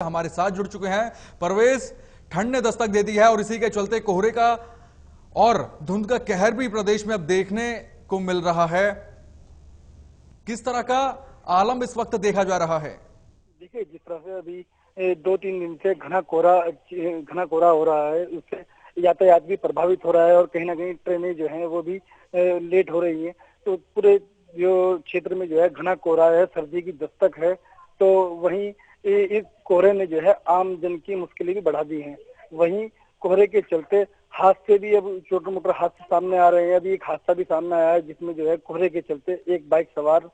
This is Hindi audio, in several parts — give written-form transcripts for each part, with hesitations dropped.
हमारे साथ जुड़ चुके हैं। परवेज, ठंड ने दस्तक दे दी है और इसी के चलते कोहरे का और धुंध का कहर भी प्रदेश में अब देखने को मिल रहा है। किस तरह का आलम इस वक्त देखा जा रहा है? देखिए, जिस तरह से अभी 2-3 दिन से घना कोहरा हो रहा है, उससे यातायात भी प्रभावित हो रहा है और कहीं ना कहीं ट्रेनें जो हैं वो भी लेट हो रही हैं। तो पूरे जो क्षेत्र में जो है घना कोहरा है, सर्दी की दस्तक है। तो वहीं इस कोहरे ने जो है आम जन की मुश्किलें भी बढ़ा दी हैं। वहीं कोहरे के चलते हादसे भी अब छोटे मोटे हादसे सामने आ रहे हैं। अभी एक हादसा भी सामने आया है जिसमें जो है कोहरे के चलते एक बाइक सवार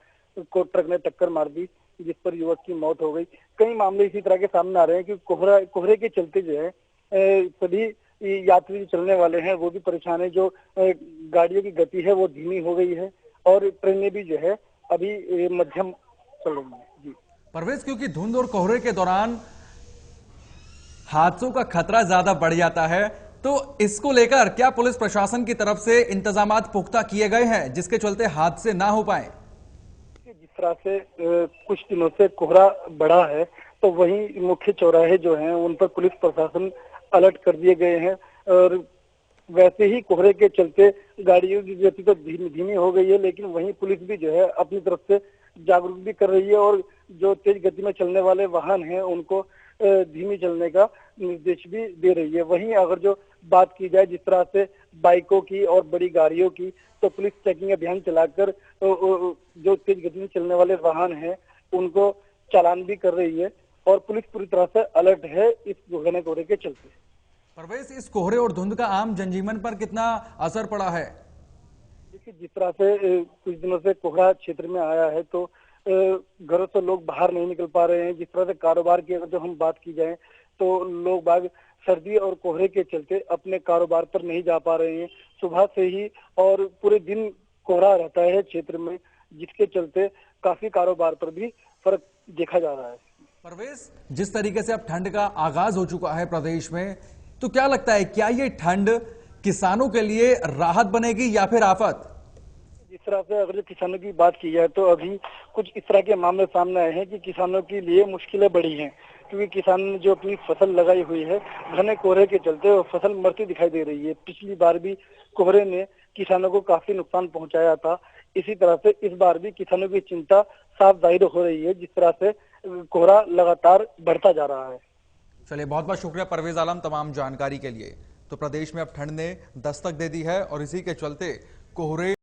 को ट्रक ने टक्कर मार दी, जिस पर युवक की मौत हो गई। कई मामले इसी तरह के सामने आ रहे हैं कि कोहरे के चलते जो है सभी यात्री जो चलने वाले हैं वो भी परेशान है। जो गाड़ियों की गति है वो धीमी हो गई है और ट्रेनें भी जो है अभी मध्यम चल रही है। जी परवेज, क्योंकि धुंध और कोहरे के दौरान हादसों का खतरा ज्यादा बढ़ जाता है, तो इसको लेकर क्या पुलिस प्रशासन की तरफ से इंतजामात पुख्ता किए गए हैं जिसके चलते हादसे ना हो पाए? जिस तरह से कुछ दिनों से कोहरा बढ़ा है, तो वहीं मुख्य चौराहे जो हैं उन पर पुलिस प्रशासन अलर्ट कर दिए गए हैं। और वैसे ही कोहरे के चलते गाड़ियों की गति तो धीमी हो गई है, लेकिन वहीं पुलिस भी जो है अपनी तरफ से जागरूक भी कर रही है और जो तेज गति में चलने वाले वाहन हैं उनको धीमी चलने का निर्देश भी दे रही है। वहीं अगर जो बात की जाए जिस तरह से बाइकों की और बड़ी गाड़ियों की, तो पुलिस चेकिंग अभियान चलाकर जो तेज गति में चलने वाले वाहन हैं उनको चालान भी कर रही है और पुलिस पूरी तरह से अलर्ट है इस घने कोहरे के चलते। परवेज, इस कोहरे और धुंध का आम जनजीवन पर कितना असर पड़ा है? देखिए, जिस तरह से कुछ दिनों से कोहरा क्षेत्र में आया है, तो घरों से लोग बाहर नहीं निकल पा रहे हैं। जिस तरह से कारोबार की अगर जो हम बात की जाए, तो लोग बाग सर्दी और कोहरे के चलते अपने कारोबार पर नहीं जा पा रहे हैं। सुबह से ही और पूरे दिन कोहरा रहता है क्षेत्र में, जिसके चलते काफी कारोबार पर भी फर्क देखा जा रहा है। परवेज, जिस तरीके से अब ठंड का आगाज हो चुका है प्रदेश में, तो क्या लगता है, क्या ये ठंड किसानों के लिए राहत बनेगी या फिर आफत? जिस तरह से अगर किसानों की बात की जाए, तो अभी कुछ इस तरह के मामले सामने आए हैं कि किसानों के लिए मुश्किलें बढ़ी हैं, क्योंकि किसान ने जो अपनी फसल लगाई हुई है, घने कोहरे के चलते वो फसल मरती दिखाई दे रही है। पिछली बार भी कोहरे ने किसानों को काफी नुकसान पहुंचाया था। इसी तरह से इस बार भी किसानों की चिंता साफ जाहिर हो रही है, जिस तरह से कोहरा लगातार बढ़ता जा रहा है। चलिए, बहुत बहुत शुक्रिया परवेज आलम तमाम जानकारी के लिए। तो प्रदेश में अब ठंड ने दस्तक दे दी है और इसी के चलते कोहरे